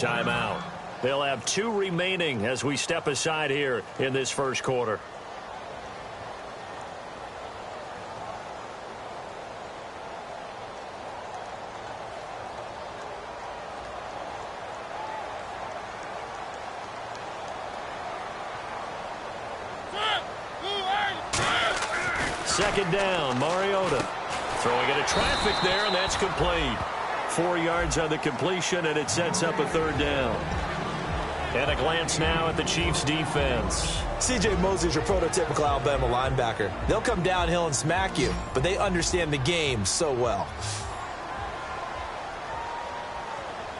timeout. They'll have 2 remaining as we step aside here in this first quarter. Second down, Mariota. Throwing into traffic there, and that's complete. 4 yards on the completion, and it sets up a 3rd down. And a glance now at the Chiefs' defense. C.J. Mosley's your prototypical Alabama linebacker. They'll come downhill and smack you, but they understand the game so well.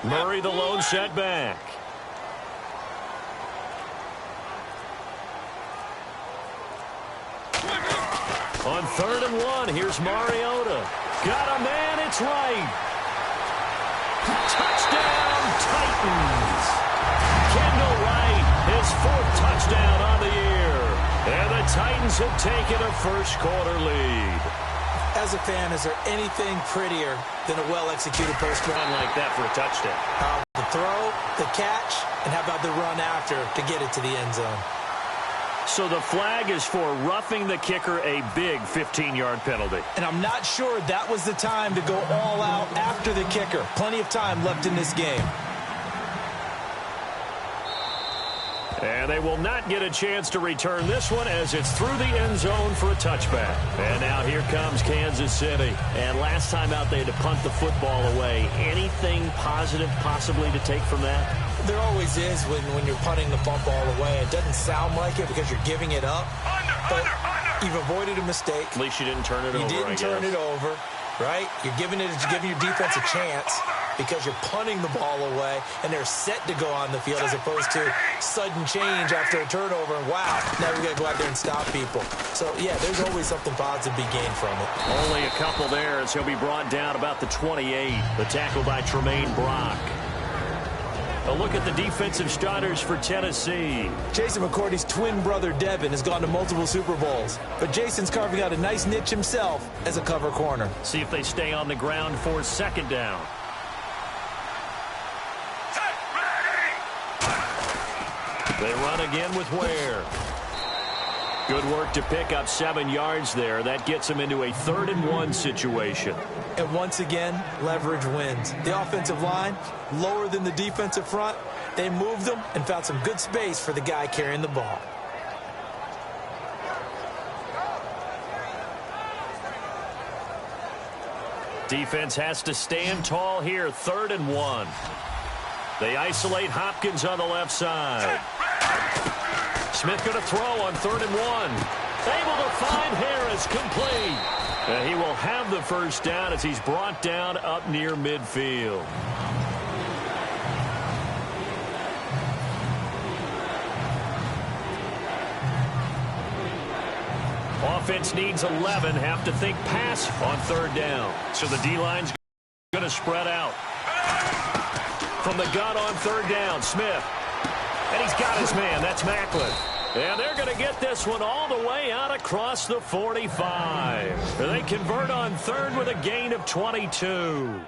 Murray, the lone setback. On 3rd and 1, here's Mariota. Got a man, it's right. Touchdown, Titans. Kendall Wright, his 4th touchdown on the year. And the Titans have taken a first-quarter lead. As a fan, is there anything prettier than a well-executed post-run like that for a touchdown? The throw, the catch, and how about the run after to get it to the end zone? So the flag is for roughing the kicker, a big 15-yard penalty. And I'm not sure that was the time to go all out after the kicker. Plenty of time left in this game. And they will not get a chance to return this one as it's through the end zone for a touchback. And now here comes Kansas City. And last time out, they had to punt the football away. Anything positive possibly to take from that? There always is when you're punting the football away. It doesn't sound like it because you're giving it up. But you've avoided a mistake. At least you didn't turn it over, You didn't turn it over, right? You're giving your defense a chance because you're punting the ball away, and they're set to go on the field as opposed to sudden change after a turnover. And, wow, now we got to go out there and stop people. So, yeah, there's always something positive to be gained from it. Only a couple there as he'll be brought down about the 28. The tackle by Tremaine Brock. A look at the defensive starters for Tennessee. Jason McCourty's twin brother, Devin, has gone to multiple Super Bowls. But Jason's carving out a nice niche himself as a cover corner. See if they stay on the ground for 2nd down. They run again with Ware. Good work to pick up 7 yards there. That gets them into a 3rd and 1 situation. And once again, leverage wins. The offensive line, lower than the defensive front. They moved them and found some good space for the guy carrying the ball. Defense has to stand tall here. 3rd and 1. They isolate Hopkins on the left side. Smith going to throw on 3rd and 1. Able to find Harris, complete. And he will have the first down as he's brought down up near midfield. Offense needs 11, have to think pass on 3rd down. So the D-line's going to spread out. From the gun on 3rd down, Smith. And he's got his man. That's Macklin. And they're going to get this one all the way out across the 45. They convert on 3rd with a gain of 22.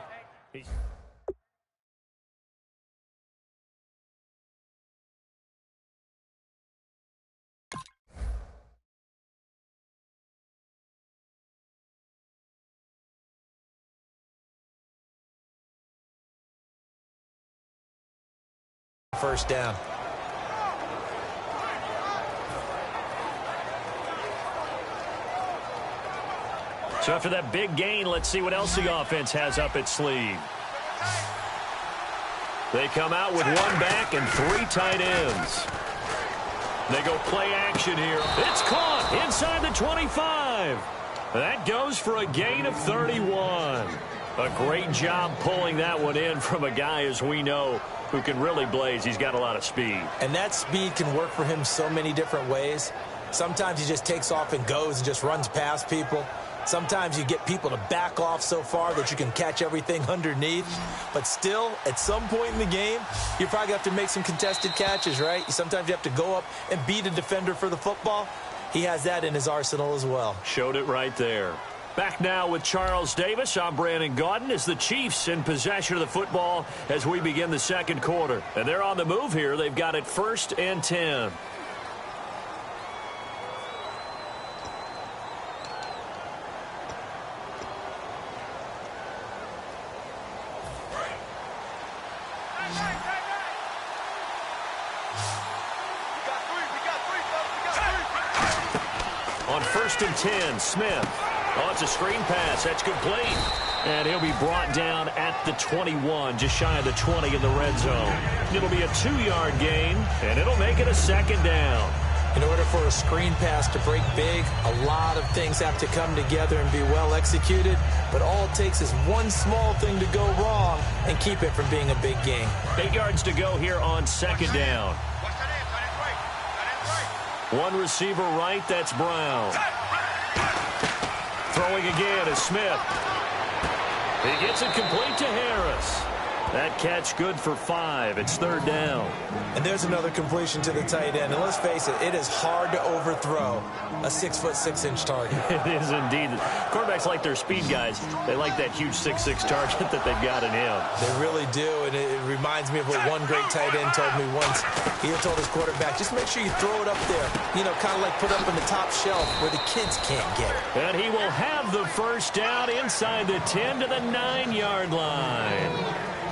First down. So after that big gain, let's see what else the offense has up its sleeve. They come out with 1 back and 3 tight ends. They go play action here. It's caught inside the 25. That goes for a gain of 31. A great job pulling that one in from a guy, as we know, who can really blaze. He's got a lot of speed. And that speed can work for him so many different ways. Sometimes he just takes off and goes and just runs past people. Sometimes you get people to back off so far that you can catch everything underneath. But still, at some point in the game, you probably have to make some contested catches, right? Sometimes you have to go up and beat a defender for the football. He has that in his arsenal as well. Showed it right there. Back now with Charles Davis. I'm Brandon Gaudin as the Chiefs in possession of the football as we begin the second quarter. And they're on the move here. They've got it 1st and 10. On 1st and 10, Smith. Oh, it's a screen pass. That's complete. And he'll be brought down at the 21, just shy of the 20 in the red zone. It'll be a 2-yard gain, and it'll make it a 2nd down. In order for a screen pass to break big, a lot of things have to come together and be well executed. But all it takes is one small thing to go wrong and keep it from being a big gain. 8 yards to go here on 2nd down. One receiver right, that's Brown. Throwing again is Smith. He gets it complete to Harris. That catch good for 5. It's 3rd down. And there's another completion to the tight end. And let's face it, it is hard to overthrow a 6'6" target. It is indeed. Quarterbacks like their speed guys. They like that huge 6'6" target that they've got in him. They really do. And it reminds me of what one great tight end told me once. He told his quarterback, just make sure you throw it up there. You know, kind of like put up in the top shelf where the kids can't get it. And he will have the 1st down inside the 10 to the 9-yard line.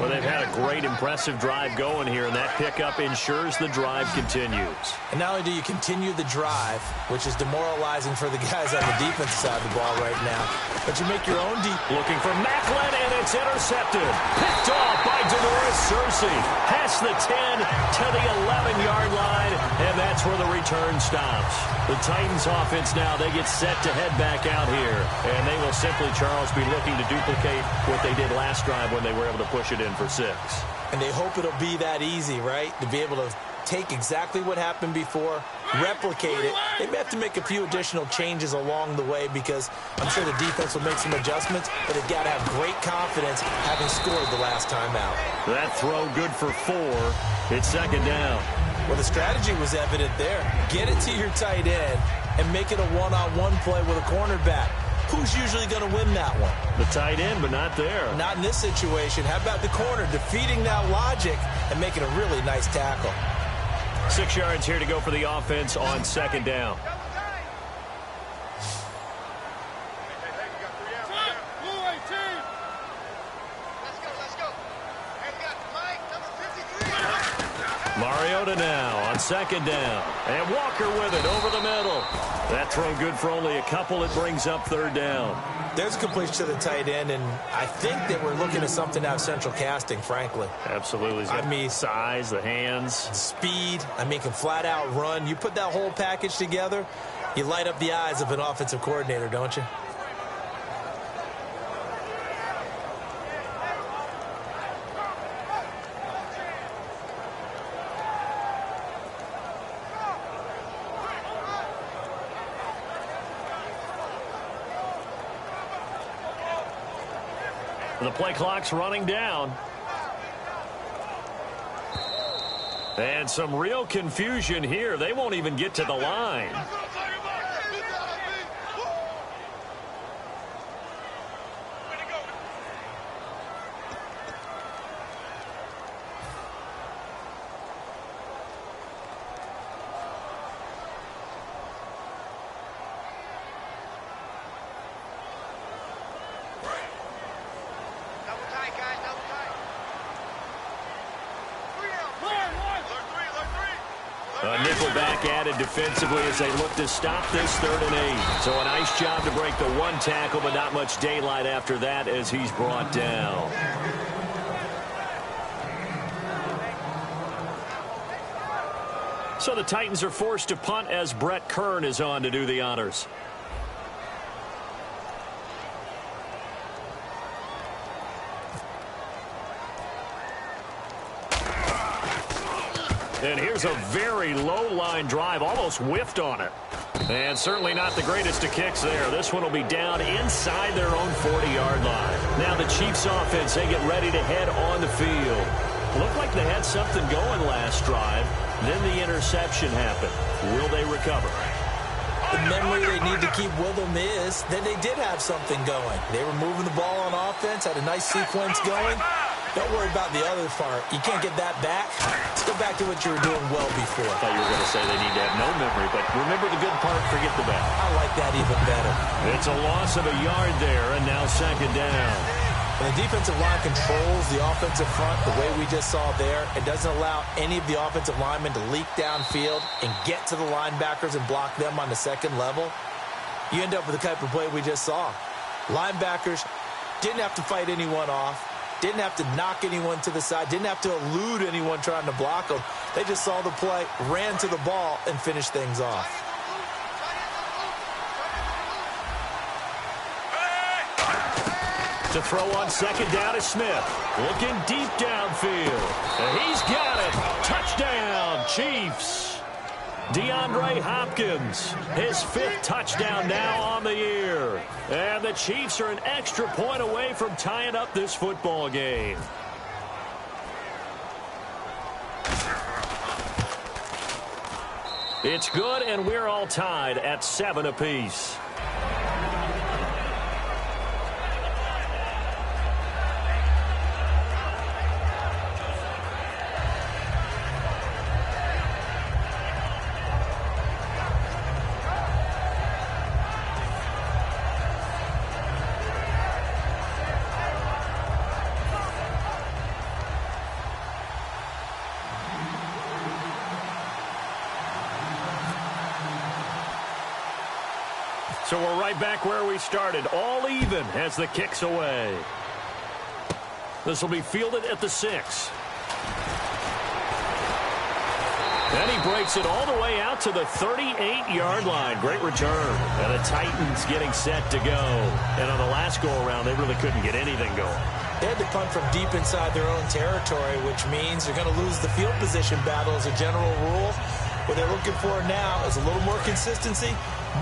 Well, they've had a great, impressive drive going here, and that pickup ensures the drive continues. And not only do you continue the drive, which is demoralizing for the guys on the defensive side of the ball right now, but you make your own deep. Looking for Macklin, and it's intercepted. Picked off by Denoris Searcy. Past the 10 to the 11-yard line, and that's where the return stops. The Titans offense now, they get set to head back out here, and they will simply, Charles, be looking to duplicate what they did last drive when they were able to push it in for 6. And they hope it'll be that easy, right? To be able to take exactly what happened before, replicate it. They may have to make a few additional changes along the way because I'm sure the defense will make some adjustments, but they've got to have great confidence having scored the last time out. That throw good for 4. It's 2nd down. Well, the strategy was evident there. Get it to your tight end and make it a one-on-one play with a cornerback. Who's usually going to win that one? The tight end, but not there. Not in this situation. How about the corner defeating that logic and making a really nice tackle? 6 yards here to go for the offense on 2nd down. Mariota now on 2nd down. And Walker with it over the middle. That throw good for only a couple. It brings up 3rd down. There's a completion to the tight end, and I think that we're looking at something out of central casting, frankly. Absolutely. I mean, size, the hands. Speed. I mean, can flat out run. You put that whole package together, you light up the eyes of an offensive coordinator, don't you? The play clock's running down. And some real confusion here. They won't even get to the line. A nickelback added defensively as they look to stop this 3rd and 8. So a nice job to break the 1 tackle, but not much daylight after that as he's brought down. So the Titans are forced to punt as Brett Kern is on to do the honors. And here's a very low-line drive, almost whiffed on it. And certainly not the greatest of kicks there. This one will be down inside their own 40-yard line. Now the Chiefs offense, they get ready to head on the field. Looked like they had something going last drive. Then the interception happened. Will they recover? The memory they need to keep with them is that they did have something going. They were moving the ball on offense, had a nice sequence going. Don't worry about the other part. You can't get that back. Let's go back to what you were doing well before. I thought you were going to say they need to have no memory, but remember the good part, forget the bad. I like that even better. It's a loss of a yard there, and now second down. When the defensive line controls the offensive front the way we just saw there, it doesn't allow any of the offensive linemen to leak downfield and get to the linebackers and block them on the second level. You end up with the type of play we just saw. Linebackers didn't have to fight anyone off, didn't have to knock anyone to the side, didn't have to elude anyone trying to block them. They just saw the play, ran to the ball, and finished things off. To throw on second down is Smith. Looking deep downfield. And he's got it. Touchdown, Chiefs. DeAndre Hopkins, his fifth touchdown now on the year. And the Chiefs are an extra point away from tying up this football game. It's good, and we're all tied at 7 apiece. So we're right back where we started, all even as the kick's away. This will be fielded at the 6. And he breaks it all the way out to the 38-yard line. Great return. And the Titans getting set to go. And on the last go-around, they really couldn't get anything going. They had to punt from deep inside their own territory, which means they're going to lose the field position battle as a general rule. What they're looking for now is a little more consistency,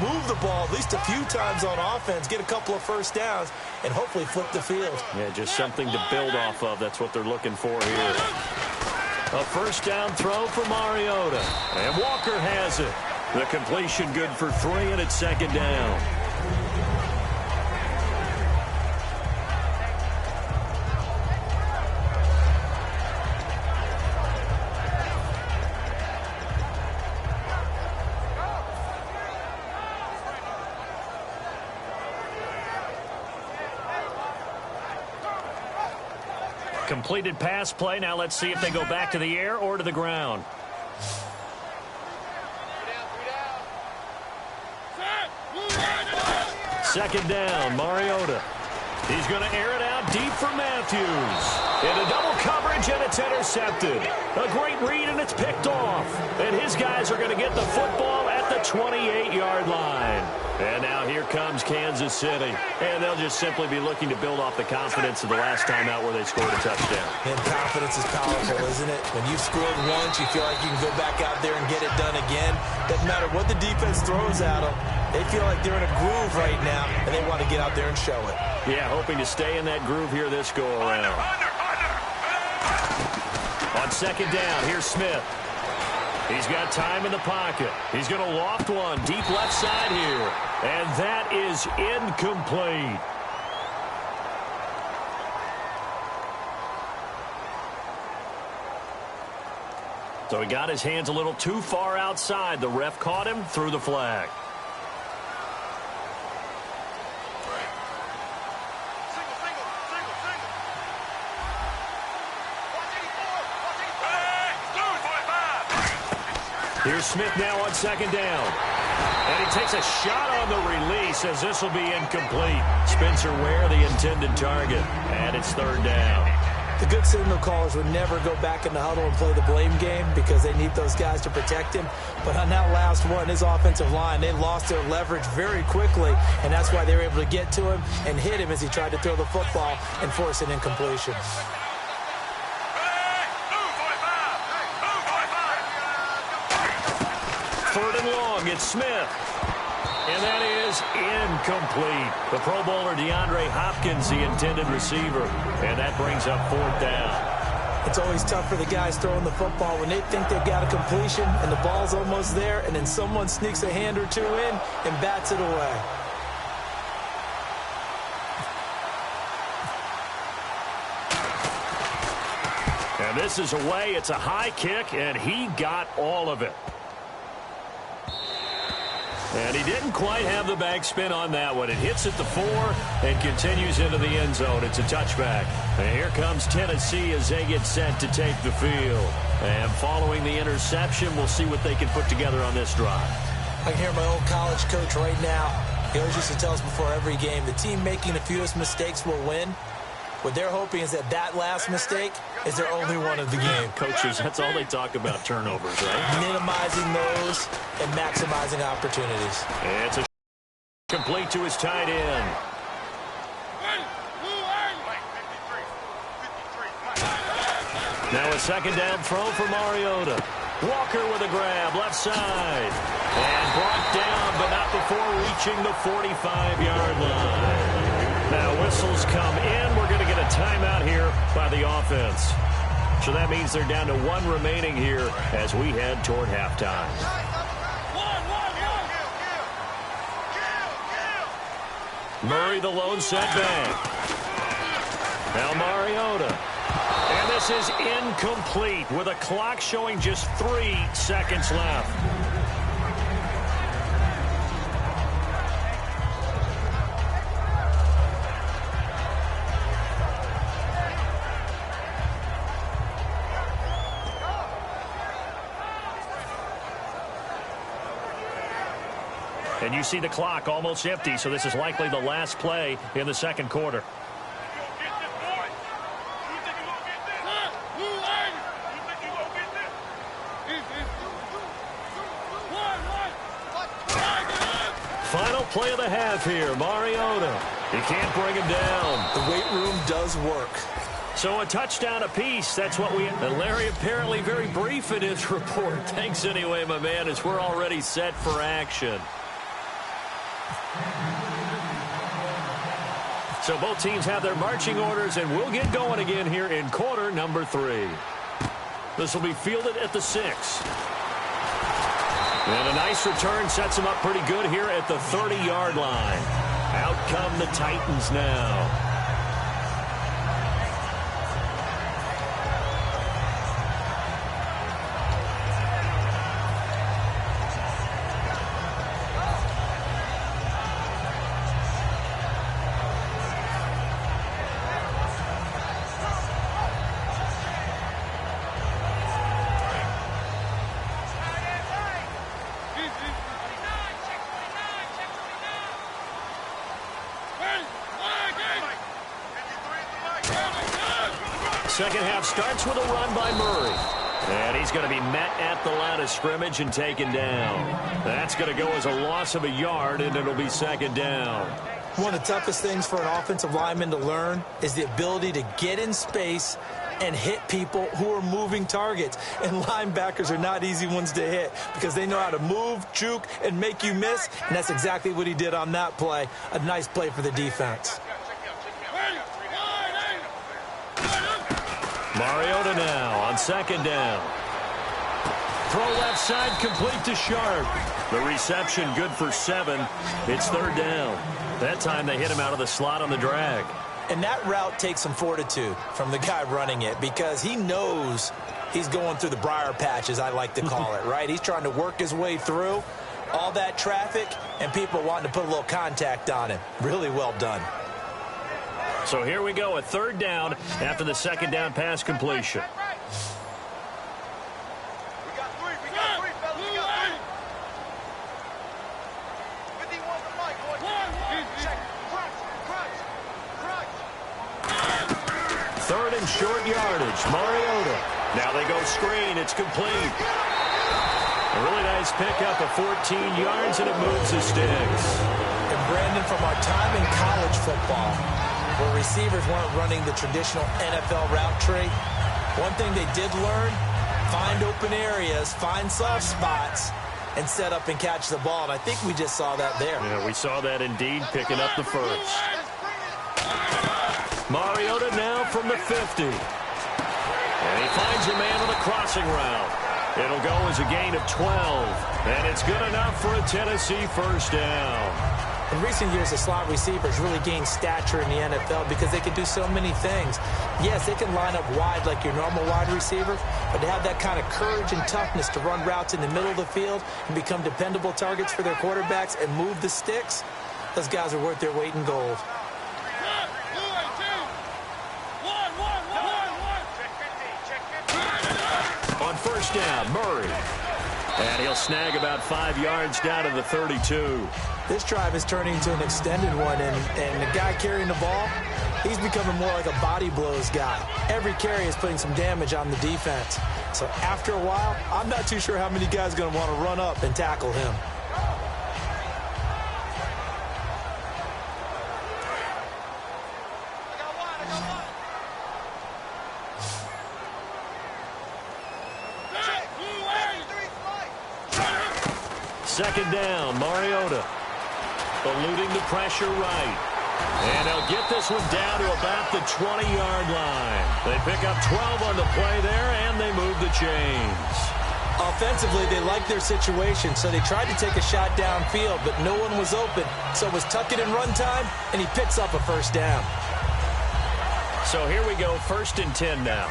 move the ball at least a few times on offense, get a couple of first downs, and hopefully flip the field. Yeah, just something to build off of. That's what they're looking for here. A first down throw for Mariota. And Walker has it. The completion good for 3, and it's second down. Completed pass play. Now let's see if they go back to the air or to the ground. Second down, Mariota. He's going to air it out deep for Matthews. Into double coverage, and it's intercepted. A great read, and it's picked off. And his guys are going to get the football at the 28-yard line. And now here comes Kansas City. And they'll just simply be looking to build off the confidence of the last time out where they scored a touchdown. And confidence is powerful, isn't it? When you've scored once, you feel like you can go back out there and get it done again. Doesn't matter what the defense throws at them. They feel like they're in a groove right now, and they want to get out there and show it. Yeah, hoping to stay in that groove here this go-around. On second down, here's Smith. He's got time in the pocket. He's going to loft one deep left side here. And that is incomplete. So he got his hands a little too far outside. The ref caught him, threw the flag. Here's Smith now on second down. And he takes a shot on the release as this will be incomplete. Spencer Ware, the intended target. And it's third down. The good signal callers would never go back in the huddle and play the blame game because they need those guys to protect him. But on that last one, his offensive line, they lost their leverage very quickly, and that's why they were able to get to him and hit him as he tried to throw the football and force an incompletion. Third and long, it's Smith. And that is incomplete. The Pro Bowler DeAndre Hopkins, the intended receiver. And that brings up fourth down. It's always tough for the guys throwing the football when they think they've got a completion and the ball's almost there, and then someone sneaks a hand or two in and bats it away. And this is away. It's a high kick, and he got all of it. And he didn't quite have the back spin on that one. It hits at the 4 and continues into the end zone. It's a touchback. And here comes Tennessee as they get set to take the field. And following the interception, we'll see what they can put together on this drive. I can hear my old college coach right now. He always used to tell us before every game, the team making the fewest mistakes will win. What they're hoping is that last mistake is their only one of the game. Coaches, that's all they talk about, turnovers, right? Minimizing those and maximizing opportunities. It's a complete to his tight end. Now a second down throw for Mariota. Walker with a grab, left side. And brought down, but not before reaching the 45-yard line. Now whistles come in. We're going to get a timeout here by the offense. So that means they're down to 1 remaining here as we head toward halftime. Murray the lone setback. Now Mariota. And this is incomplete with a clock showing just 3 seconds left. And you see the clock almost empty, so this is likely the last play in the second quarter. Final play of the half here, Mariota. You can't bring him down. The weight room does work. So a touchdown apiece, that's what we... And Larry apparently very brief in his report. Thanks anyway, my man, as we're already set for action. So both teams have their marching orders, and we'll get going again here in quarter number 3. This will be fielded at the 6. And a nice return sets them up pretty good here at the 30-yard line. Out come the Titans now. Second half starts with a run by Murray. And he's going to be met at the line of scrimmage and taken down. That's going to go as a loss of a yard, and it'll be second down. One of the toughest things for an offensive lineman to learn is the ability to get in space and hit people who are moving targets. And linebackers are not easy ones to hit because they know how to move, juke, and make you miss. And that's exactly what he did on that play. A nice play for the defense. Mariota now on second down. Throw left side, complete to Sharp. The reception good for 7. It's third down. That time they hit him out of the slot on the drag. And that route takes some fortitude from the guy running it because he knows he's going through the briar patch, as I like to call it, right? He's trying to work his way through all that traffic and people wanting to put a little contact on him. Really well done. So here we go, a third down after the second down pass completion. Third and short yardage, Mariota. Now they go screen, it's complete. A really nice pickup of 14 yards, and it moves the sticks. And Brandon, from our time in college football, where receivers weren't running the traditional NFL route tree, one thing they did learn, find open areas, find soft spots, and set up and catch the ball. And I think we just saw that there. Yeah, we saw that indeed, picking up the first. Mariota now from the 50. And he finds a man on the crossing route. It'll go as a gain of 12. And it's good enough for a Tennessee first down. In recent years, the slot receivers really gained stature in the NFL because they can do so many things. Yes, they can line up wide like your normal wide receiver, but to have that kind of courage and toughness to run routes in the middle of the field and become dependable targets for their quarterbacks and move the sticks, those guys are worth their weight in gold. On first down, Murray. And he'll snag about 5 yards down to the 32. This drive is turning into an extended one, and the guy carrying the ball, he's becoming more like a body blows guy. Every carry is putting some damage on the defense. So after a while, I'm not too sure how many guys are going to want to run up and tackle him. Second down, Mariota. Eluding the pressure right. And they'll get this one down to about the 20-yard line. They pick up 12 on the play there, and they move the chains. Offensively, they like their situation, so they tried to take a shot downfield, but no one was open. So it was tuck it in run time, and he picks up a first down. So here we go, 1st and 10 now.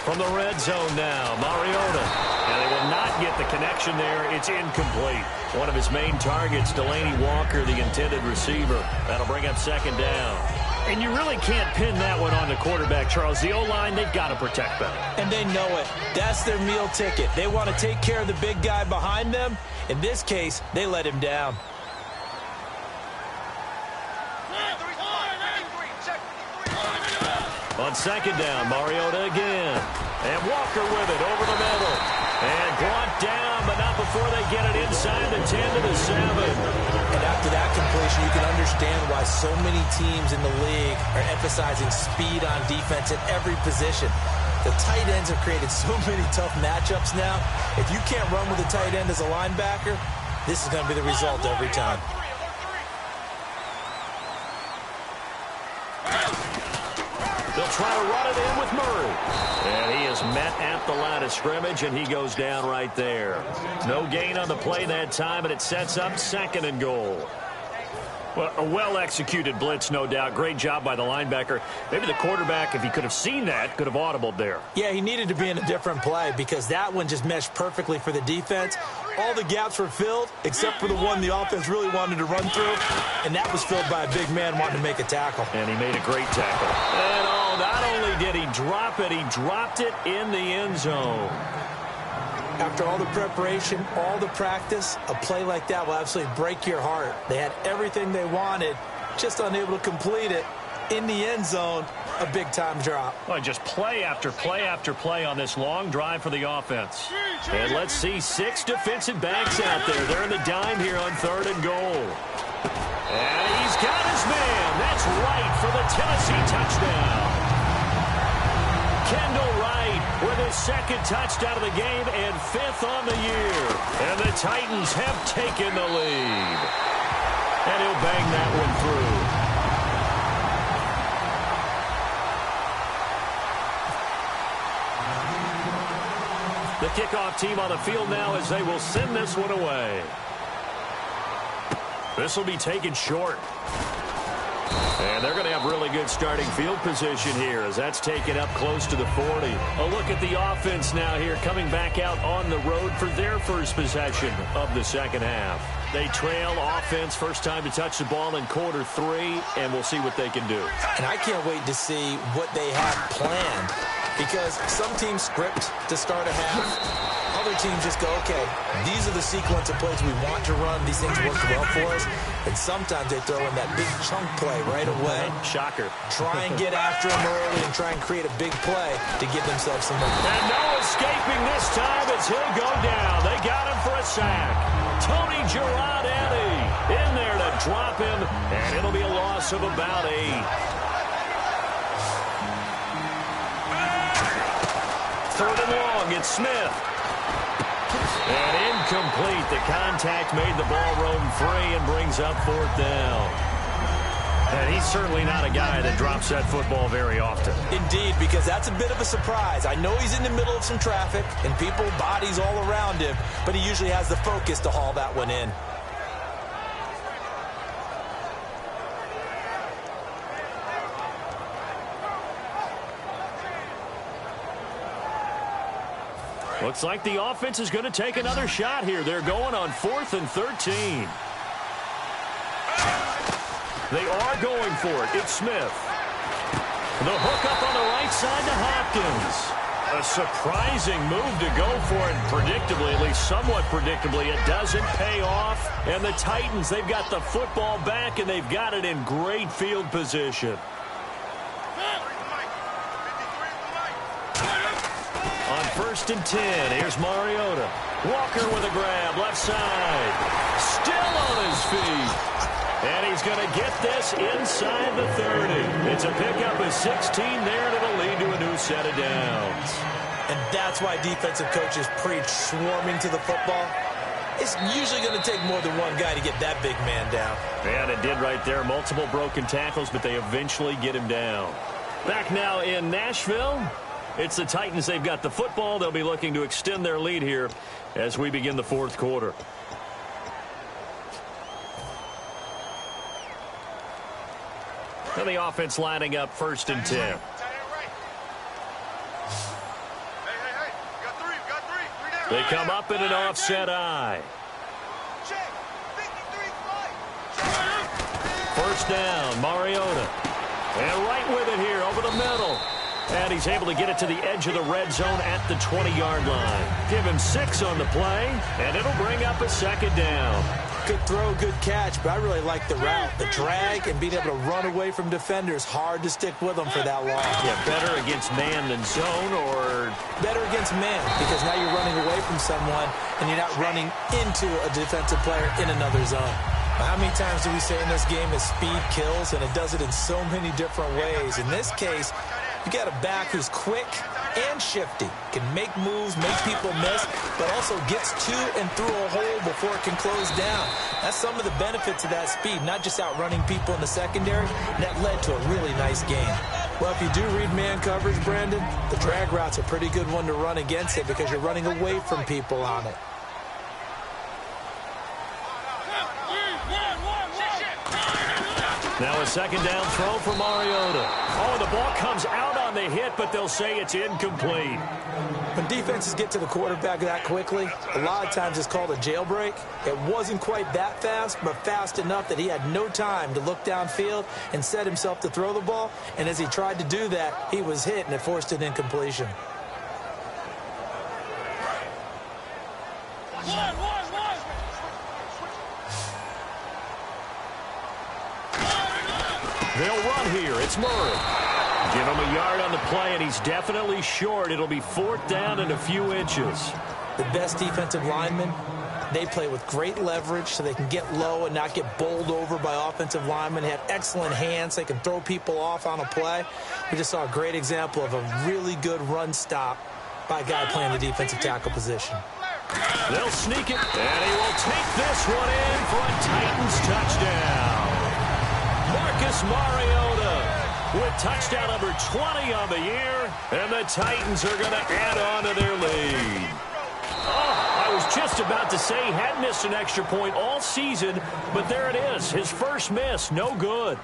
From the red zone now, Mariota. And they will not get the connection there. It's incomplete. One of his main targets, Delaney Walker, the intended receiver. That'll bring up 2nd down. And you really can't pin that one on the quarterback, Charles. The O-line, they've got to protect better. And they know it. That's their meal ticket. They want to take care of the big guy behind them. In this case, they let him down. On 2nd down, Mariota again. And Walker with it over the middle. And brought down, but not before they get it inside the 10 to the 7. And after that completion, you can understand why so many teams in the league are emphasizing speed on defense at every position. The tight ends have created so many tough matchups now. If you can't run with a tight end as a linebacker, this is going to be the result every time. They'll try to run it in with Murray. And he is met at the line of scrimmage, and he goes down right there. No gain on the play that time, and it sets up 2nd and goal. Well, a well-executed blitz, no doubt. Great job by the linebacker. Maybe the quarterback, if he could have seen that, could have audibled there. Yeah, he needed to be in a different play because that one just meshed perfectly for the defense. All the gaps were filled except for the one the offense really wanted to run through, and that was filled by a big man wanting to make a tackle. And he made a great tackle. And not only did he drop it, he dropped it in the end zone. After all the preparation, all the practice, a play like that will absolutely break your heart. They had everything they wanted, just unable to complete it. In the end zone, a big-time drop. Well, just play after play after play on this long drive for the offense. And let's see 6 defensive backs out there. They're in the dime here on 3rd and goal. And he's got his man. That's right for the Tennessee touchdown. Kendall Wright with his 2nd touchdown of the game and 5th on the year. And the Titans have taken the lead. And he'll bang that one through. The kickoff team on the field now as they will send this one away. This will be taken short. And they're going to have really good starting field position here as that's taken up close to the 40. A look at the offense now here coming back out on the road for their first possession of the 2nd half. They trail offense first time to touch the ball in quarter 3, and we'll see what they can do. And I can't wait to see what they have planned because some teams script to start a half. Other teams just go, okay, these are the sequence of plays we want to run. These things work well for us. And sometimes they throw in that big chunk play right away. Shocker. Try and get after them early and try and create a big play to give themselves some more. And no escaping this time as he'll go down. They got him for a sack. Tony Girardelli in there to drop him, and it'll be a loss of about 8. 3rd and long, it's Smith. And incomplete. The contact made the ball roam free and brings up fourth down. And he's certainly not a guy that drops that football very often. Indeed, because that's a bit of a surprise. I know he's in the middle of some traffic and people, bodies all around him, but he usually has the focus to haul that one in. Looks like the offense is going to take another shot here. They're going on 4th and 13. They are going for it. It's Smith. The hook up on the right side to Hopkins. A surprising move to go for it. Predictably, at least somewhat predictably, it doesn't pay off. And the Titans, they've got the football back, and they've got it in great field position. On 1st and 10, here's Mariota. Walker with a grab, left side. Still on his feet. And he's going to get this inside the 30. It's a pickup of 16 there, and it'll lead to a new set of downs. And that's why defensive coaches preach swarming to the football. It's usually going to take more than one guy to get that big man down. And it did right there. Multiple broken tackles, but they eventually get him down. Back now in Nashville. It's the Titans. They've got the football. They'll be looking to extend their lead here as we begin the 4th quarter. And the offense lining up 1st and 10. They come up in an offset eye. 1st down, Mariota. And right with it here over the middle. And he's able to get it to the edge of the red zone at the 20-yard line. Give him 6 on the play, and it'll bring up a 2nd down. Good throw, good catch, but I really like the route. The drag and being able to run away from defenders, hard to stick with them for that long. Yeah, better against man than zone, or? Better against man, because now you're running away from someone, and you're not running into a defensive player in another zone. How many times do we say in this game that speed kills, and it does it in so many different ways? In this case, you got a back who's quick and shifty, can make moves, make people miss, but also gets to and through a hole before it can close down. That's some of the benefits of that speed, not just outrunning people in the secondary, and that led to a really nice game. Well, if you do read man coverage, Brandon, the drag route's a pretty good one to run against it because you're running away from people on it. Now a 2nd down throw for Mariota. Oh, the ball comes out on the hit, but they'll say it's incomplete. When defenses get to the quarterback that quickly, a lot of times it's called a jailbreak. It wasn't quite that fast, but fast enough that he had no time to look downfield and set himself to throw the ball. And as he tried to do that, he was hit, and it forced an incompletion. They'll run here. It's Murray. Give him a yard on the play, and he's definitely short. It'll be 4th down and a few inches. The best defensive linemen, they play with great leverage so they can get low and not get bowled over by offensive linemen. They have excellent hands. They can throw people off on a play. We just saw a great example of a really good run stop by a guy playing the defensive tackle position. They'll sneak it, and he will take this one in for a Titans touchdown. Marcus Mariota with touchdown number 20 on the year, and the Titans are going to add on to their lead. Oh, I was just about to say he hadn't missed an extra point all season, but there it is, his first miss, no good.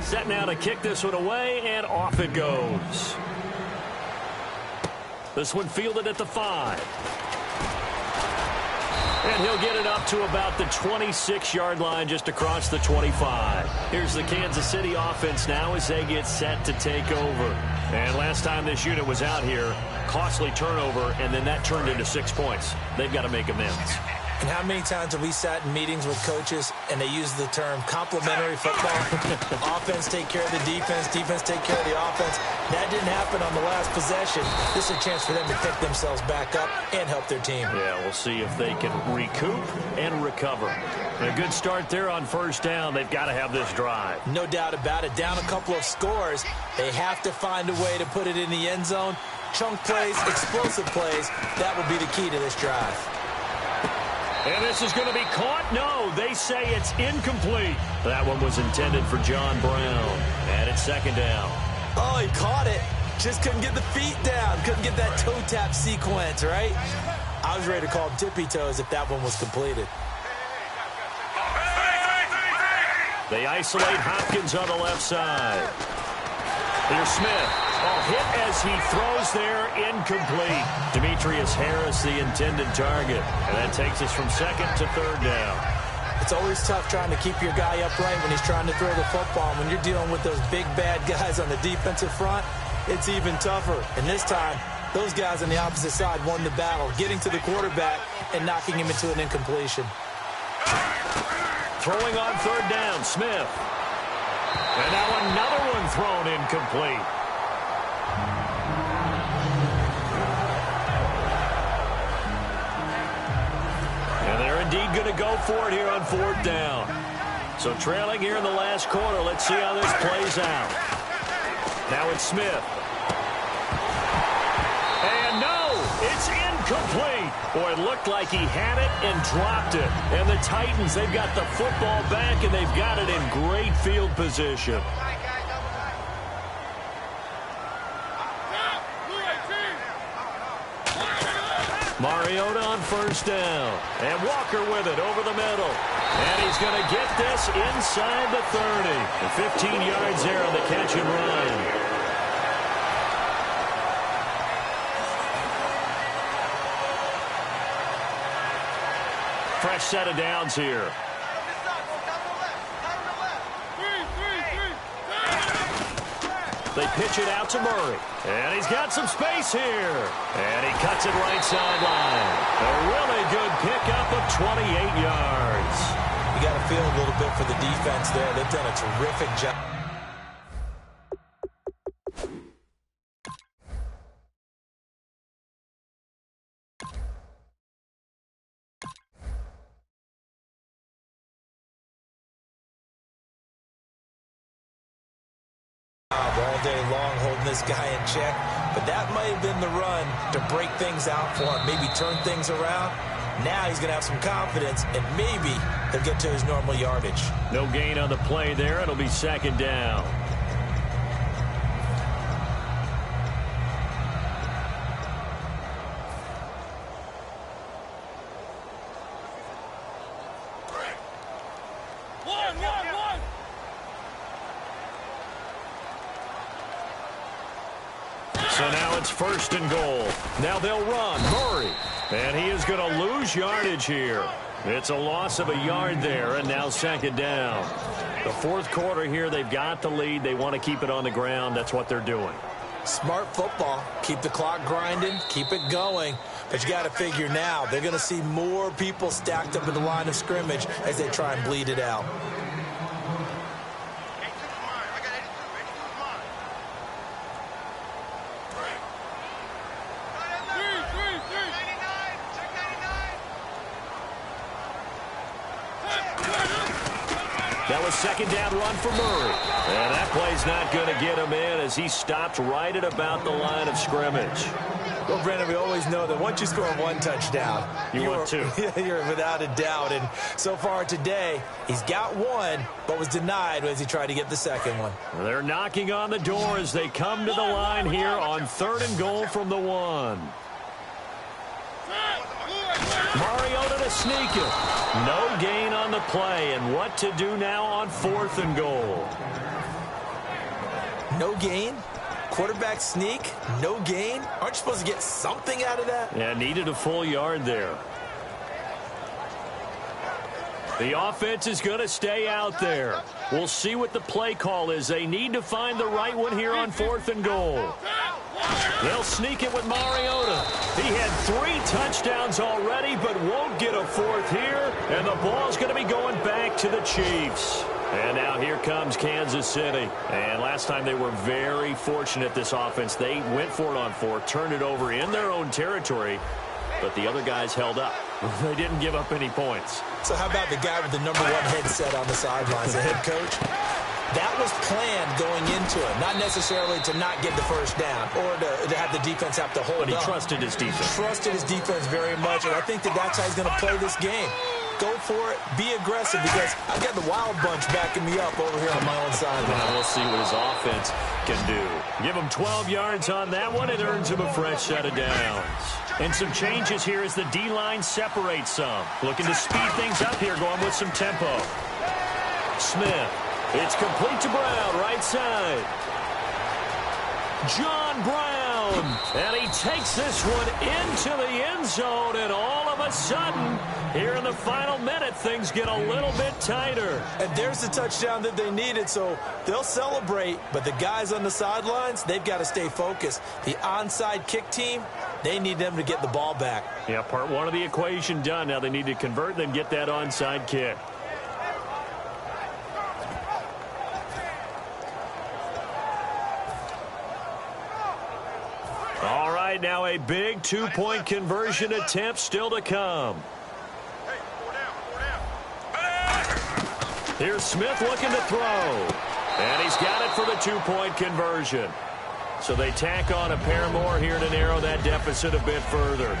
Set now to kick this one away, and off it goes. This one fielded at the 5. And he'll get it up to about the 26-yard line, just across the 25. Here's the Kansas City offense now as they get set to take over. And last time this unit was out here, costly turnover, and then that turned into 6 points. They've got to make amends. And how many times have we sat in meetings with coaches and they use the term complementary football? Offense take care of the defense, defense take care of the offense. That didn't happen on the last possession. This is a chance for them to pick themselves back up and help their team. Yeah, we'll see if they can recoup and recover. A good start there on 1st down. They've got to have this drive. No doubt about it. Down a couple of scores. They have to find a way to put it in the end zone. chunk plays, explosive plays, that will be the key to this drive. And this is going to be caught. No, they say it's incomplete. That one was intended for John Brown. And it's second down. Oh, he caught it. Just couldn't get the feet down. Couldn't get that toe tap sequence, right? I was ready to call him tippy toes if that one was completed. They isolate Hopkins on the left side. Here's Smith. Oh, hit as he throws there, incomplete. Demetrius Harris, the intended target. And that takes us from second to third down. It's always tough trying to keep your guy upright when he's trying to throw the football. When you're dealing with those big, bad guys on the defensive front, it's even tougher. And this time, those guys on the opposite side won the battle, getting to the quarterback and knocking him into an incompletion. Throwing on third down, Smith. And now another one thrown incomplete. And they're indeed going to go for it here on fourth down. So trailing here in the last quarter. Let's see how this plays out. Now it's Smith. And no, it's incomplete. Boy, it looked like he had it and dropped it. And the Titans, they've got the football back, and they've got it in great field position. Mariota on first down. And Walker with it over the middle. And he's going to get this inside the 30. And 15 yards there on the catch and run. Fresh set of downs here. They pitch it out to Murray. And he's got some space here. And he cuts it right sideline. A really good pickup of 28 yards. You got to feel a little bit for the defense there. They've done a terrific job. All day long holding this guy in check, but that might have been the run to break things out for him, maybe turn things around. Now he's going to have some confidence, and maybe he'll get to his normal yardage. No gain on the play there. It'll be second down. So now it's first and goal. Now they'll run. Murray. And he is going to lose yardage here. It's a loss of a yard there, and now second down. The fourth quarter here, they've got the lead. They want to keep it on the ground. That's what they're doing. Smart football. Keep the clock grinding. Keep it going. But you got to figure now, they're going to see more people stacked up at the line of scrimmage as they try and bleed it out. That was second down run for Murray. And that play's not going to get him in as he stopped right at about the line of scrimmage. Well, Brandon, we always know that once you score one touchdown, you want two. You're without a doubt. And so far today, he's got one, but was denied as he tried to get the second one. They're knocking on the door as they come to the line here on third and goal from the one. Mariota to sneak it. No gain on the play, and what to do now on fourth and goal. No gain? Quarterback sneak? No gain? Aren't you supposed to get something out of that? Yeah, needed a full yard there. The offense is going to stay out there. We'll see what the play call is. They need to find the right one here on fourth and goal. They'll sneak it with Mariota. He had 3 touchdowns already, but won't get a fourth here. And the ball's going to be going back to the Chiefs. And now here comes Kansas City. And last time they were very fortunate, this offense. They went for it on 4, turned it over in their own territory, but the other guys held up. They didn't give up any points. So how about the guy with the #1 headset on the sidelines, the head coach? That was planned going into it, not necessarily to not get the first down or to have the defense have to hold up. But he trusted his defense. Trusted his defense very much, and I think that's how he's going to play this game. Go for it. Be aggressive, because I've got the wild bunch backing me up over here on my own side. We'll see what his offense can do. Give him 12 yards on that one. It earns him a fresh set of downs. And some changes here as the D-line separates some. Looking to speed things up here, going with some tempo. Smith. It's complete to Brown, right side. John Brown. And he takes this one into the end zone, and all of a sudden, here in the final minute, things get a little bit tighter. And there's the touchdown that they needed, so they'll celebrate. But the guys on the sidelines, they've got to stay focused. The onside kick team, they need them to get the ball back. Yeah, part one of the equation done. Now they need to convert and then get that onside kick. All right, now a big two-point conversion attempt still to come. Here's Smith looking to throw. And he's got it for the two-point conversion. So they tack on a pair more here to narrow that deficit a bit further.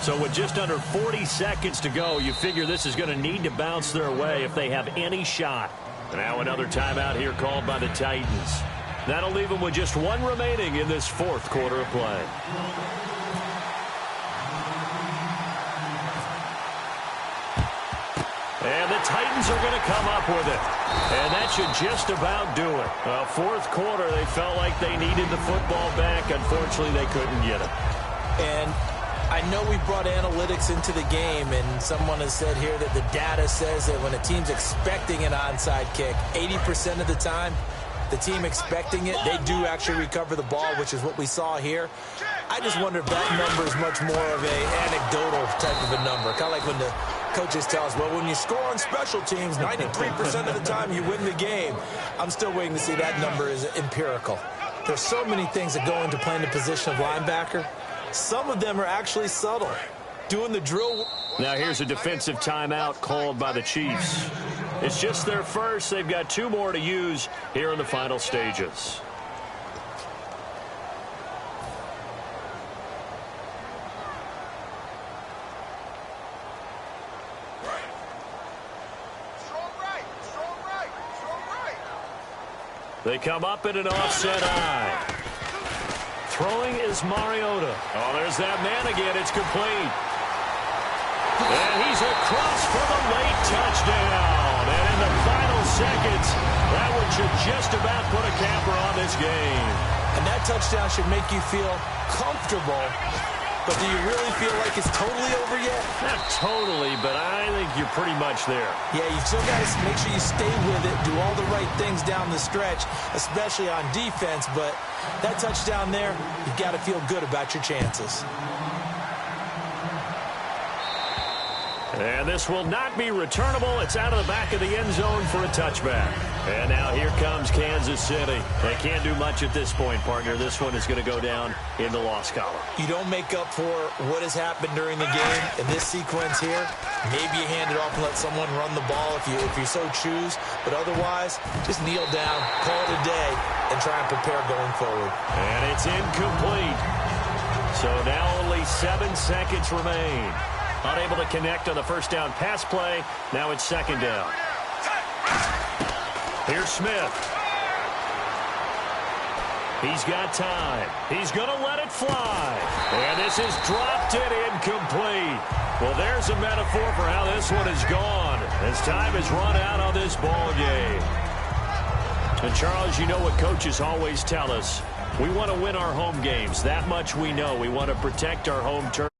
So with just under 40 seconds to go, you figure this is going to need to bounce their way if they have any shot. Now another timeout here called by the Titans. That'll leave them with just one remaining in this fourth quarter of play. And the Titans are going to come up with it. And that should just about do it. Fourth quarter, they felt like they needed the football back. Unfortunately, they couldn't get it. And I know we brought analytics into the game, and someone has said here that the data says that when a team's expecting an onside kick, 80% of the time, the team expecting it, they do actually recover the ball, which is what we saw here. I just wonder if that number is much more of a anecdotal type of a number. Kind of like when the coaches tell us, well, when you score on special teams, 93% of the time you win the game. I'm still waiting to see that number is empirical. There's so many things that go into playing the position of linebacker. Some of them are actually subtle. Doing the drill. Now here's a defensive timeout called by the Chiefs. It's just their first. They've got two more to use here in the final stages. They come up in an offset eye. Throwing is Mariota. Oh, there's that man again. It's complete. And he's across for the late touchdown. And in the final seconds, that one should just about put a capper on this game. And that touchdown should make you feel comfortable. But do you really feel like it's totally over yet? Not totally, but I think you're pretty much there. Yeah, you've still got to make sure you stay with it, do all the right things down the stretch, especially on defense. But that touchdown there, you've got to feel good about your chances. And this will not be returnable. It's out of the back of the end zone for a touchback. And now here comes Kansas City. They can't do much at this point, partner. This one is going to go down in the loss column. You don't make up for what has happened during the game in this sequence here. Maybe you hand it off and let someone run the ball if you so choose. But otherwise, just kneel down, call it a day, and try and prepare going forward. And it's incomplete. So now only 7 seconds remain. Unable to connect on the first down pass play. Now it's second down. Here's Smith. He's got time. He's going to let it fly. And this is dropped it incomplete. Well, there's a metaphor for how this one is gone as time has run out on this ball game. And, Charles, you know what coaches always tell us. We want to win our home games. That much we know. We want to protect our home turf.